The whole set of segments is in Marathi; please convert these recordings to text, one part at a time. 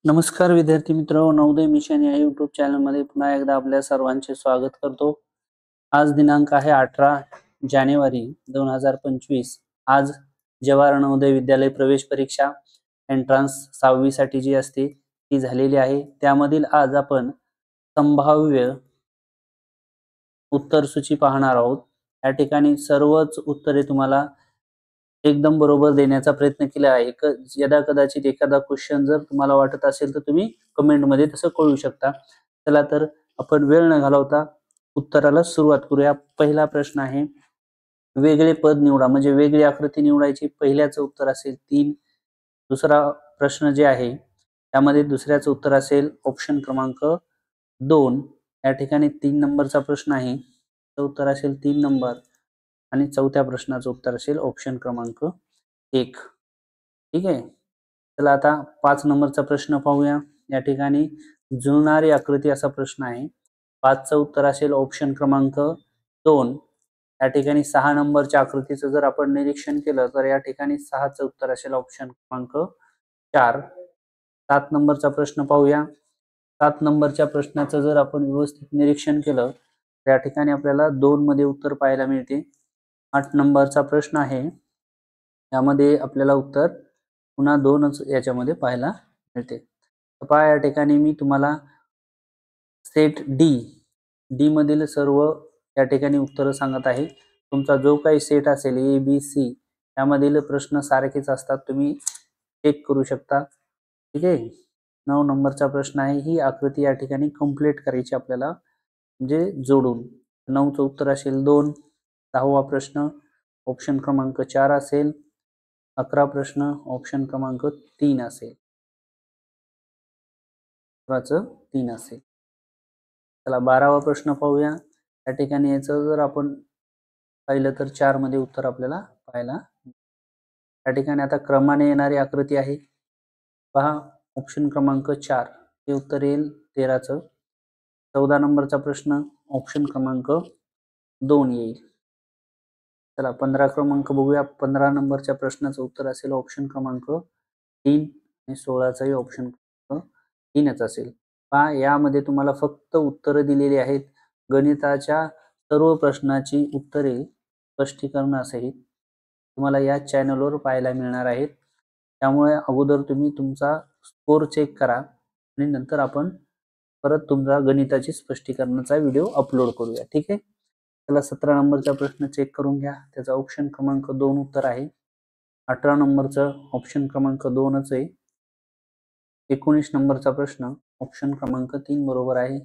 नमस्कार विद्यार्थी मित्र, नवोदय मिशन या युट्यूब चॅनलमध्ये पुन्हा एकदा आपल्या सर्वांचे स्वागत करतो। आज दिनांक आहे 18 जानेवारी 2025। आज जवाहर नवोदय विद्यालय प्रवेश परीक्षा एंट्रन्स 6वी साठी जी असते ती झालेली आहे। त्यामधील आज आपण संभाव्य उत्तर सूची पाहणार आहोत। या ठिकाणी सर्वच उत्तरे तुम्हाला एकदम बरोबर देण्याचा प्रयत्न केला आहे। यदा कदाचित एखादा क्वेश्चन जर तुम्हाला वाटत असेल तर तुम्ही कमेंट मध्ये तसं कळू शकता। चला तर आपण वेळ न घालवता उत्तराला सुरुवात करूया। पहिला प्रश्न आहे, वेगळे पद निवडा, म्हणजे वेगळी आकृती निवडायची। पहिल्याचं उत्तर असेल 3। दुसरा प्रश्न जे आहे त्यामध्ये दुसऱ्याचं उत्तर असेल ऑप्शन क्रमांक 2। या ठिकाणी 3 नंबरचा प्रश्न आहे, उत्तर असेल 3 नंबर आणि चौथ्या प्रश्नाचं उत्तर असेल ऑप्शन क्रमांक 1। ठीक आहे, चला आता 5 नंबरचा प्रश्न पाहूया। या ठिकाणी जुळणारी आकृती असा प्रश्न आहे। 5चं उत्तर असेल ऑप्शन क्रमांक 2। या ठिकाणी 6 नंबरच्या आकृतीचं जर आपण निरीक्षण केलं तर या ठिकाणी 6चं उत्तर असेल ऑप्शन क्रमांक 4। 7 नंबरचा प्रश्न पाहूया। 7 नंबरच्या प्रश्नाचं जर आपण व्यवस्थित निरीक्षण केलं तर या ठिकाणी आपल्याला 2 मध्ये उत्तर पाहायला मिळते। 8 नंबरचा प्रश्न आहे, यामध्ये आपल्याला उत्तर पुन्हा 2च याच्यामध्ये पाहायला मिळते। पहा, या ठिकाणी मी तुम्हाला सेट डी मधील सर्व या ठिकाणी उत्तर सांगत आहे। तुमचा जो काही सेट असेल ए बी सी यामधील प्रश्न सारखेच असतात, तुम्ही चेक करू शकता। ठीक आहे, 9 नंबरचा प्रश्न आहे, ही आकृती या ठिकाणी कंप्लीट करायची आपल्याला, म्हणजे जोडून। 9चं उत्तर असेल 2। 10वा प्रश्न ऑप्शन क्रमांक 4 असेल। 11 प्रश्न ऑप्शन क्रमांक 3 असेल। 3 असेल। चला 12वा प्रश्न पाहूया। या ठिकाणी याचं जर आपण पाहिलं तर 4 मध्ये उत्तर आपल्याला पाहायला। या ठिकाणी आता क्रमाने येणारी आकृती आहे, पहा ऑप्शन क्रमांक 4 हे उत्तर येईल 13चं। 14 नंबरचा प्रश्न ऑप्शन क्रमांक 2 येईल। चला 15 क्रमांक बघूया। 15 नंबरच्या प्रश्नाचं उत्तर असेल ऑप्शन क्रमांक 3 आणि 16चाही ऑप्शन क्रमांक 3च असेल। पहा, यामध्ये तुम्हाला फक्त उत्तरे दिलेली आहेत। गणिताच्या सर्व प्रश्नाची उत्तरे स्पष्टीकरणासहित तुम्हाला या चॅनलवर पाहायला मिळणार आहेत। त्यामुळे अगोदर तुम्ही तुमचा स्कोर चेक करा आणि नंतर आपण परत तुमचा गणिताची स्पष्टीकरणाचा व्हिडिओ अपलोड करूया। ठीक आहे, चला 17 नंबरचा प्रश्न चेक करून घ्या। त्याचा ऑप्शन क्रमांक 2 उत्तर आहे। 18 नंबरचं ऑप्शन क्रमांक 2च आहे। 19 नंबरचा प्रश्न ऑप्शन क्रमांक 3 बरोबर आहे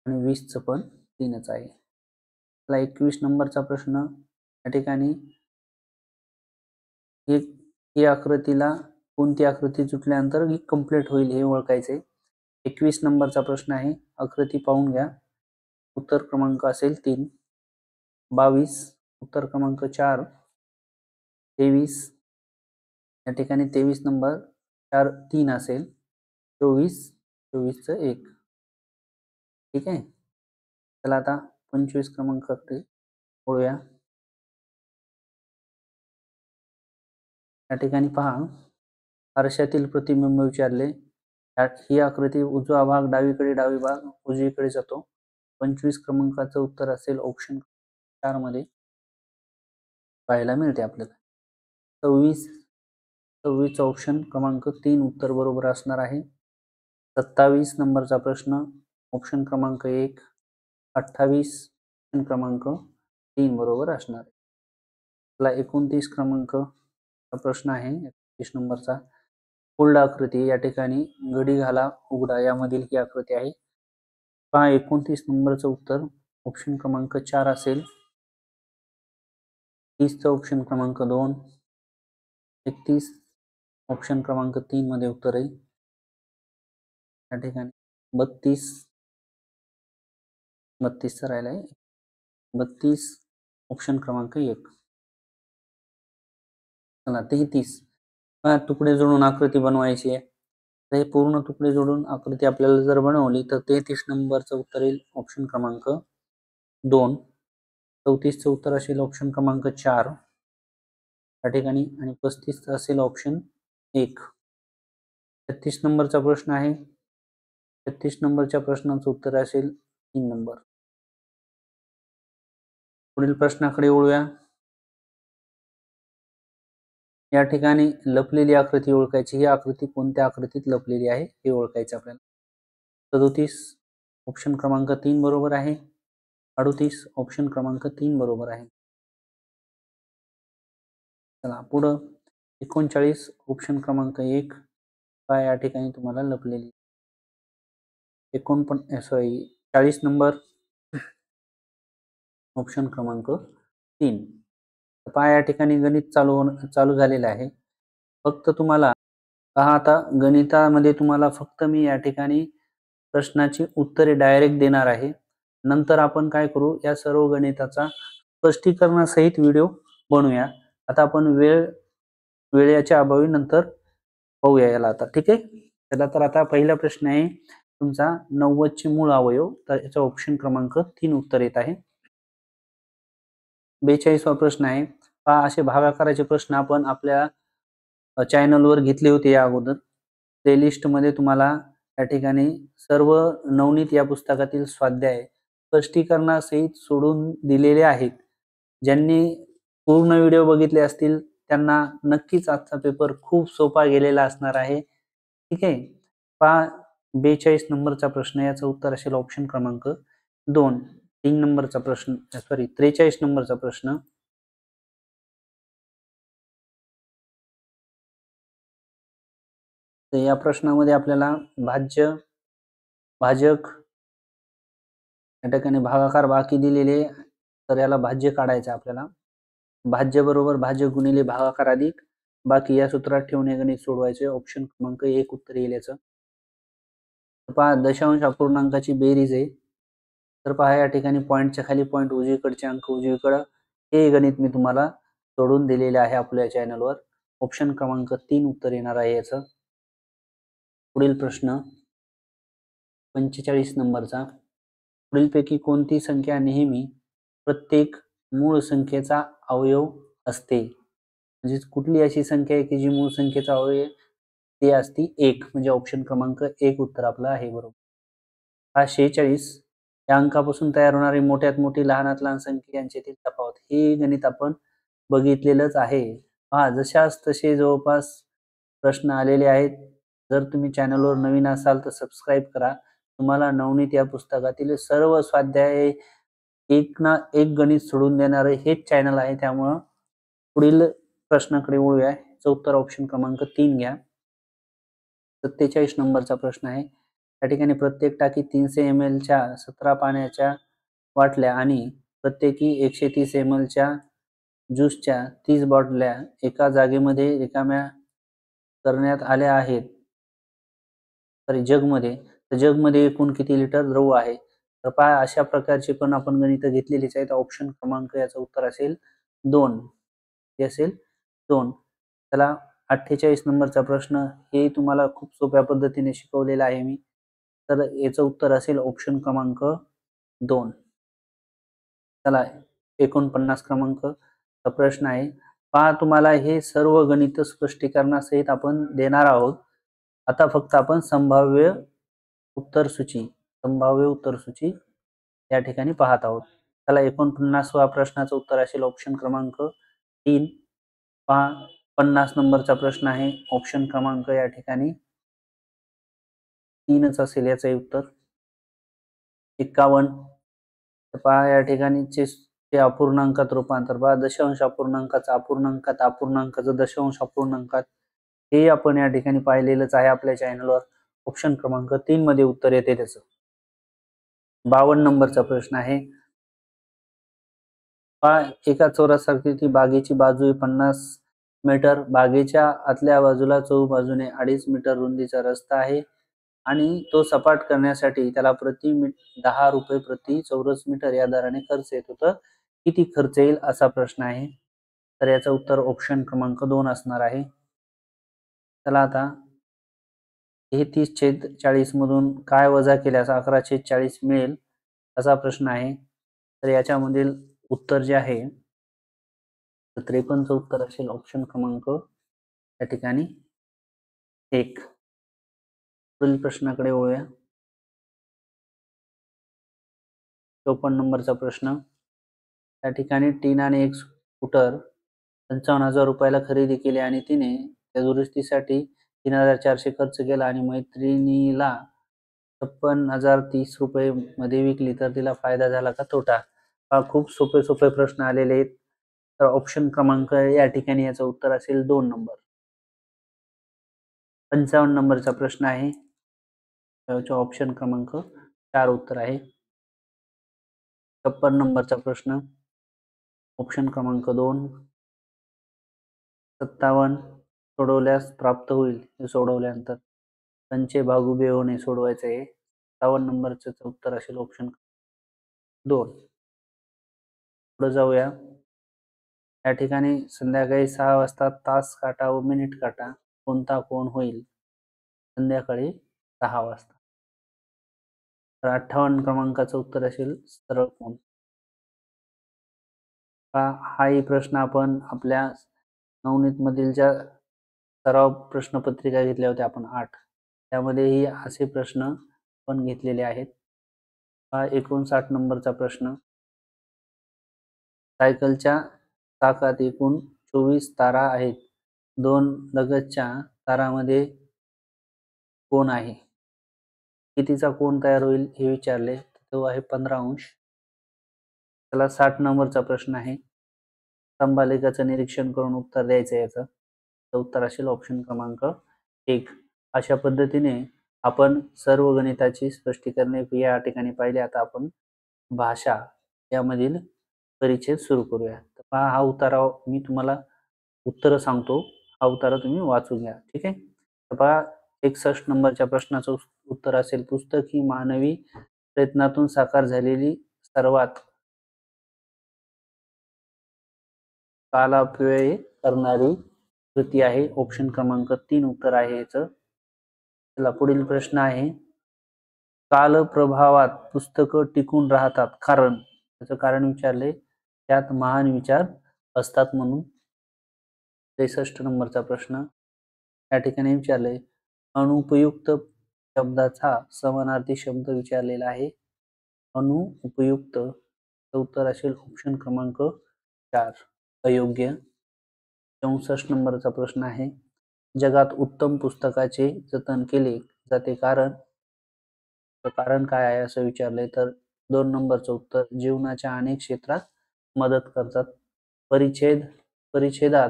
आणि 20चं पण 3च आहे। चला 21 नंबरचा प्रश्न, या ठिकाणी ही आकृतीला कोणती आकृती चुकल्यानंतर ही कंप्लीट होईल हे ओळखायचे। 21 नंबरचा प्रश्न आहे, आकृती पाहून घ्या। उत्तर क्रमांक असेल 3। 22 उत्तर क्रमांक 4। 23 या ठिकाणी 23 नंबर 4 3 असेल। 24चं 1। ठीक आहे, चला आता 25 क्रमांक बोलूया। या ठिकाणी पहा, आरशातील प्रतिबिंब विचारले। ही आकृती उजवा भाग डावीकडे, डावी भाग उजवीकडे जातो। 25 क्रमांकाचं उत्तर असेल ऑप्शन 4 मध्ये पाहायला मिळते आपल्याला। 26 ऑप्शन क्रमांक 3 उत्तर बरोबर असणार आहे। 27 नंबरचा प्रश्न ऑप्शन क्रमांक 1। 28 ऑप्शन क्रमांक 3 बरोबर असणार आहे। चला 29 क्रमांक प्रश्न आहे, 29 नंबरचा फोल्ड आकृती। या ठिकाणी घडी घाला उघडा यामधील ही आकृती आहे। पहा 29 नंबरचं उत्तर ऑप्शन क्रमांक 4 असेल। 30चं ऑप्शन क्रमांक 2। 31 ऑप्शन क्रमांक 3 मध्ये उत्तर आहे। या ठिकाणी 32चं राहिलं आहे। 32 ऑप्शन क्रमांक 1। चला 33 तुकडे जोडून आकृती बनवायची आहे। तर हे पूर्ण तुकडे जोडून आकृती आपल्याला जर बनवली तर 33 नंबरचं उत्तर येईल ऑप्शन क्रमांक 2। 34चं उत्तर असेल ऑप्शन क्रमांक 4 या ठिकाणी आणि 35चं असेल ऑप्शन 1। 36 नंबरचा प्रश्न आहे. 36 नंबरच्या प्रश्नाचं उत्तर असेल 3 नंबर. पुढील प्रश्नाकडे वळूया. या ठिकाणी लपलेली आकृती ओळखायची. ही आकृती कोणत्या आकृतीत लपलेली आहे हे ओळखायचं आपल्याला. 37 ऑप्शन क्रमांक 3 बरोबर आहे. 38 ऑप्शन क्रमांक 3 बरोबर आहे. चला पुढं 39 ऑप्शन क्रमांक 1 काय या ठिकाणी तुम्हाला लपलेली. 40 नंबर ऑप्शन क्रमांक 3. पहा या ठिकाणी गणित चालू झालेलं आहे. फक्त तुम्हाला पहा आता गणितामध्ये तुम्हाला फक्त मी या ठिकाणी प्रश्नाची उत्तरे डायरेक्ट देणार आहे. नंतर आपण काय करू, या सर्व गणिताचा स्पष्टीकरणासहित व्हिडिओ बनवूया. आता आपण वेळेच्या अभावी नंतर पाहूया याला आता. ठीक आहे. चला तर आता पहिला प्रश्न आहे तुमचा 90 चे मूळ अवयव. तर याचा ऑप्शन क्रमांक 3 उत्तर येत आहे. 42 वा प्रश्न आहे. पहा असे भागाकाराचे प्रश्न आपण आपल्या चॅनलवर घेतले होते या अगोदर. प्लेलिस्ट मध्ये तुम्हाला या ठिकाणी सर्व नवनीत या पुस्तकातील स्वाध्याय स्पष्टीकरणासहित सोडून दिलेले आहेत. ज्यांनी पूर्ण व्हिडिओ बघितले असतील त्यांना नक्कीच आजचा पेपर खूप सोपा गेलेला असणार आहे. ठीक आहे. पहा 42 नंबरचा प्रश्न, याचं उत्तर असेल ऑप्शन क्रमांक 2. 3 नंबरचा प्रश्न 43 नंबरचा प्रश्न. तर या प्रश्नामध्ये आपल्याला भाजक या ठिकाणी भागाकार बाकी दिलेले, तर याला भाज्य काढायचं आपल्याला. भाज्य बरोबर भाज्य गुणिले भागाकार अधिक बाकी या सूत्रात ठेवून हे गणित सोडवायचे. ऑप्शन क्रमांक 1 उत्तर येईल याचं. पहा दशांश अपूर्णांकाची बेरीज आहे. तर पहा या ठिकाणी पॉईंटच्या खाली पॉईंट, उजवीकडचे अंक उजवीकडं, हे गणित मी तुम्हाला सोडून दिलेले आहे आपल्या चॅनलवर. ऑप्शन क्रमांक 3 उत्तर येणार आहे याचं. पुढील प्रश्न 45 नंबरचा. पुढीलपैकी कोणती संख्या नेहमी प्रत्येक मूळ संख्येचा अवयव असते? म्हणजे कुठली अशी संख्या आहे की जी मूळ संख्येचा अवयव ती असती 1, म्हणजे ऑप्शन क्रमांक 1 उत्तर आपलं आहे बरोबर. हा 46 या अंकापासून तयार होणारी मोठ्यात मोठी लहानात लहान संख्या यांच्यातील तफावत, हे गणित आपण बघितलेलंच आहे. पहा जशास तसे जवळपास प्रश्न आलेले आहेत. जर तुम्ही चॅनलवर नवीन असाल तर सबस्क्राईब करा. तुम्हाला नवनीत या पुस्तकातील सर्व स्वाध्याय एक ना एक गणित सोडून देणारे हेच चॅनल आहे. त्यामुळं पुढील प्रश्नाकडे वळूया. उत्तर ऑप्शन क्रमांक 3 घ्या. 47 नंबरचा प्रश्न आहे. त्या ठिकाणी प्रत्येक टाकीत 300 ml च्या 17 पाण्याच्या बाटल्या आणि प्रत्येकी 130 ml च्या ज्यूसच्या 30 बाटल्या एका जागेमध्ये रिकाम्या करण्यात आल्या आहेत. जगमध्ये, तर जगमध्ये एकूण किती लिटर द्रव आहे? तर पहा अशा प्रकारचे पण आपण गणित घेतलेलीच आहेत. ऑप्शन क्रमांक याचं उत्तर असेल 2. हे असेल 2. चला 48 नंबरचा प्रश्न, हे तुम्हाला खूप सोप्या पद्धतीने शिकवलेला आहे मी. तर याचं उत्तर असेल ऑप्शन क्रमांक 2. चला 49 क्रमांकचा प्रश्न आहे. पहा तुम्हाला हे सर्व गणित स्पष्टीकरणासहित आपण देणार आहोत. आता फक्त आपण संभाव्य उत्तर सूची या ठिकाणी पाहत आहोत. चला 49वा प्रश्नाचं उत्तर असेल ऑप्शन क्रमांक 3. पहा 50 नंबरचा प्रश्न आहे. ऑप्शन क्रमांक या ठिकाणी 3च असेल याचं उत्तर. 51. पहा या ठिकाणी ते अपूर्णांकात रूपांतर. पहा दशांश अपूर्णांकाचं अपूर्णांकात, अपूर्णांकाचं दशांश अपूर्णांकात, हे आपण या ठिकाणी पाहिलेलंच आहे आपल्या चॅनलवर. ऑप्शन क्रमांक 3 मध्ये उत्तर येते त्याचं. 52 नंबरचा प्रश्न आहे. पहा एका चौरसाकृती बागेची बाजू 50 मीटर, बागेच्या आतल्या बाजूला चहूबाजूने 2.5 मीटर रुंदीचा रस्ता आहे आणि तो सपाट करण्यासाठी त्याला प्रति 10 रुपये प्रति चौरस मीटर या दराने खर्च येतो. तर किती खर्च येईल असा प्रश्न आहे. तर याचं उत्तर ऑप्शन क्रमांक 2 असणार आहे. चला आता 33/40 मधून काय वजा केल्यास 11/40 मिळेल असा प्रश्न आहे. तर याच्यामधील उत्तर जे आहे 53चं उत्तर असेल ऑप्शन क्रमांक या ठिकाणी 1. पुढील प्रश्नाकडे वळूया. 54 नंबरचा प्रश्न. त्या ठिकाणी टीनाने एक स्कूटर 55,000 रुपयाला खरेदी केली आणि तिने त्या दुरुस्तीसाठी 3,400 खर्च केला आणि मैत्रिणीला 56,030 रुपये मध्ये विकली, तर तिला फायदा झाला का तोटा? हा खूप सोपे प्रश्न आलेले आहेत. तर ऑप्शन क्रमांक या ठिकाणी याचं उत्तर असेल 2 नंबर. 55 नंबरचा प्रश्न आहे. त्याचे ऑप्शन क्रमांक 4 उत्तर आहे. 56 नंबरचा प्रश्न ऑप्शन क्रमांक 2. 57 सोडवल्यास प्राप्त होईल. हे सोडवल्यानंतर पंचे भागुबे होणे सोडवायचं आहे. 57 नंबरचं उत्तर असेल ऑप्शन 2. पुढे जाऊया. या ठिकाणी संध्याकाळी 6 वाजता तास काटा व मिनिट काटा कोणता कोण होईल? संध्याकाळी 6 वाजता. तर 58 क्रमांकाचं उत्तर असेल सरळ कोण. हाही प्रश्न आपण आपल्या नवनीत मधील ज्या सराव प्रश्नपत्रिका घेतल्या होत्या आपण 8, त्यामध्येही असे प्रश्न पण घेतलेले आहेत. 59 नंबरचा प्रश्न. सायकलच्या चाकात एकूण 24 तारा आहेत. 2 लगतच्या तारामध्ये कोण आहे? कितीचा कोन तयार होईल हे विचारले. तो आहे 15 अंश. त्याला 60 नंबरचा प्रश्न आहे. स्तंभालेखाचं निरीक्षण करून उत्तर द्यायचं आहे याचं. तर उत्तर असेल ऑप्शन क्रमांक 1. अशा पद्धतीने आपण सर्व गणिताची स्पष्टीकरणे या ठिकाणी पाहिली. आता आपण भाषा यामधील परिच्छेद सुरू करूया. तर पहा, हा उतारा मी तुम्हाला उत्तर सांगतो, हा उतारा तुम्ही वाचून घ्या. ठीक आहे. तर पहा, 61 नंबरच्या प्रश्नाचं उत्तर असेल पुस्तक ही मानवी प्रयत्नातून साकार झालेली सर्वात कालापव्यय करणारी कृती आहे. ऑप्शन क्रमांक 3 उत्तर आहे याचं. चला पुढील प्रश्न आहे. कालप्रभावात पुस्तकं टिकून राहतात कारण, त्याचं कारण विचारले. त्यात महान विचार असतात म्हणून. 63 नंबरचा प्रश्न या ठिकाणी विचारले. अनुपयुक्त शब्दाचा समानार्थी शब्द विचारलेला आहे. अनुपयुक्त उत्तर असेल ऑप्शन क्रमांक 4 अयोग्य. 64 नंबरचा प्रश्न आहे. जगात उत्तम पुस्तकाचे जतन केले जाते कारण काय आहे असं विचारले. तर 2 नंबरचं उत्तर जीवनाच्या अनेक क्षेत्रात मदत करतात. परिच्छेदात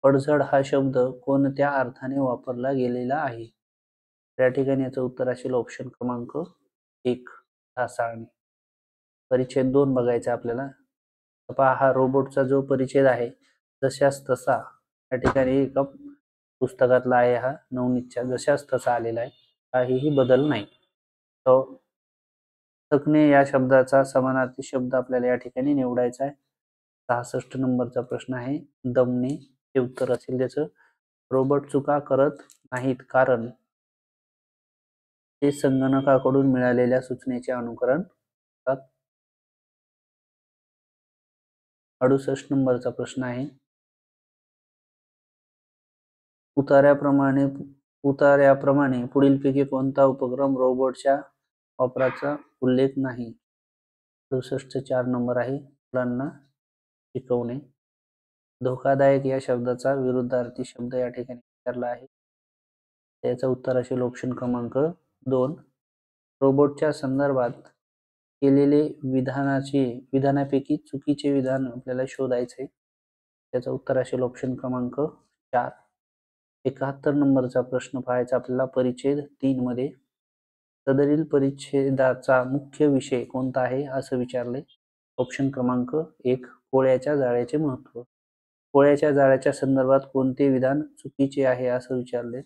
पडझड हा शब्द कोणत्या अर्थाने वापरला गेलेला आहे? त्या ठिकाणी याचं उत्तर असेल ऑप्शन क्रमांक 1 ढासाळणे. परिच्छेद 2 बघायचा आपल्याला. पहा, हा रोबोटचा जो परिच्छेद आहे जशास तसा या ठिकाणी एका पुस्तकातला आहे. हा नवनीतच्या जशास तसा आलेला आहे, काहीही बदल नाही. तो थकणे या शब्दाचा समानार्थी शब्द आपल्याला या ठिकाणी निवडायचा आहे. 66 नंबरचा प्रश्न आहे. दमणे हे उत्तर असेल त्याचं. रोबोट चुका करत नाहीत कारण ते संगणकाकडून मिळालेल्या सूचनेचे अनुकरण करतात. 68 नंबरचा प्रश्न आहे. उतार्याप्रमाणे पुढीलपैकी कोणता उपक्रम रोबोटच्या वापराचा उल्लेख नाही? 68 4 नंबर आहे. मुलांना शिकवणे. धोकादायक या शब्दाचा विरुद्धार्थी शब्द या ठिकाणी विचारला आहे. त्याचं उत्तर असेल ऑप्शन क्रमांक 2. रोबोटच्या संदर्भात केलेले विधानापैकी चुकीचे विधान आपल्याला शोधायचे. त्याचं उत्तर असेल ऑप्शन क्रमांक 4. 71 नंबरचा प्रश्न पाहायचा आपल्याला. परिच्छेद 3 मध्ये सदरील परिच्छेदाचा मुख्य विषय कोणता आहे असं विचारले. ऑप्शन क्रमांक 1 पोळ्याच्या जाळ्याचे महत्त्व. पोळ्याच्या जाळ्याच्या संदर्भात कोणते विधान चुकीचे आहे असं विचारले.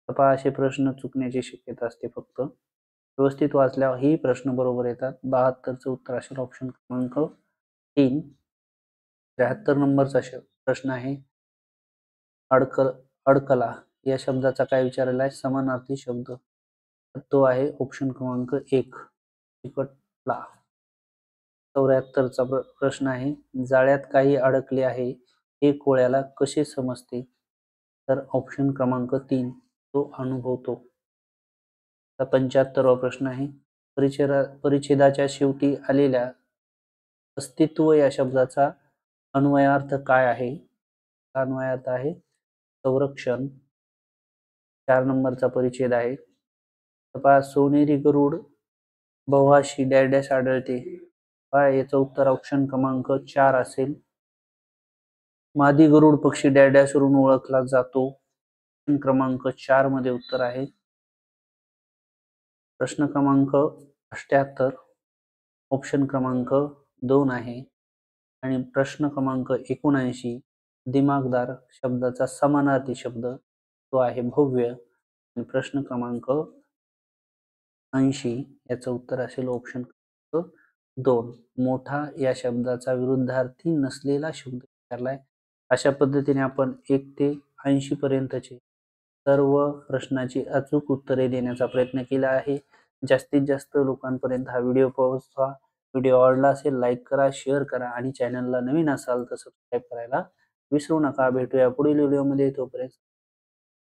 पहा, असे प्रश्न चुकण्याची शक्यता असते. फक्त व्यवस्थित वाचल्यावर ही प्रश्न बरोबर येतात. 72चं उत्तर असेल ऑप्शन क्रमांक 3. 73 नंबरचा प्रश्न आहे. अडकला या शब्दाचा काय विचारलेला आहे? समानार्थी शब्द. तो आहे ऑप्शन क्रमांक 1 चिकटला. 74चा प्रश्न आहे. जाळ्यात काही अडकले आहे हे कोळ्याला कसे समजते? तर ऑप्शन क्रमांक 3 तो अनुभवतो. आता 75वा प्रश्न आहे. परिच्छेदाच्या शेवटी आलेल्या अस्तित्व या शब्दाचा अन्वयार्थ काय आहे? अन्वयार्थ आहे संरक्षण. 4 नंबरचा परिच्छेद आहे. पहा, सोनेरी गरुड बहुवार्षिक डॅश डॅश आढळते. पहा, याचं उत्तर ऑप्शन क्रमांक 4 असेल. मादी गरुड पक्षी डॅश डॅश वरून ओळखला जातो. ऑप्शन क्रमांक 4 मध्ये उत्तर आहे. प्रश्न क्रमांक 78 ऑप्शन क्रमांक 2 आहे. आणि प्रश्न क्रमांक 79 दिमागदार शब्दाचा समानार्थी शब्द तो आहे भव्य. आणि प्रश्न क्रमांक 80 याचं उत्तर असेल ऑप्शन क्रमांक 2 मोठा या शब्दाचा विरुद्धार्थी नसलेला शब्द विचारलाय. अशा पद्धतीने आपण 1 ते 80 पर्यंतचे सर्व प्रश्नाची अचूक उत्तरे देण्याचा प्रयत्न केला आहे. जास्तीत जास्त लोकांपर्यंत हा व्हिडिओ पोहोचवा. व्हिडिओ आवडला असेल लाईक करा, शेअर करा आणि चॅनलला नवीन असाल तर सबस्क्राईब करायला विसरू नका. भेटूया पुढील व्हिडिओमध्ये. तोपर्यंत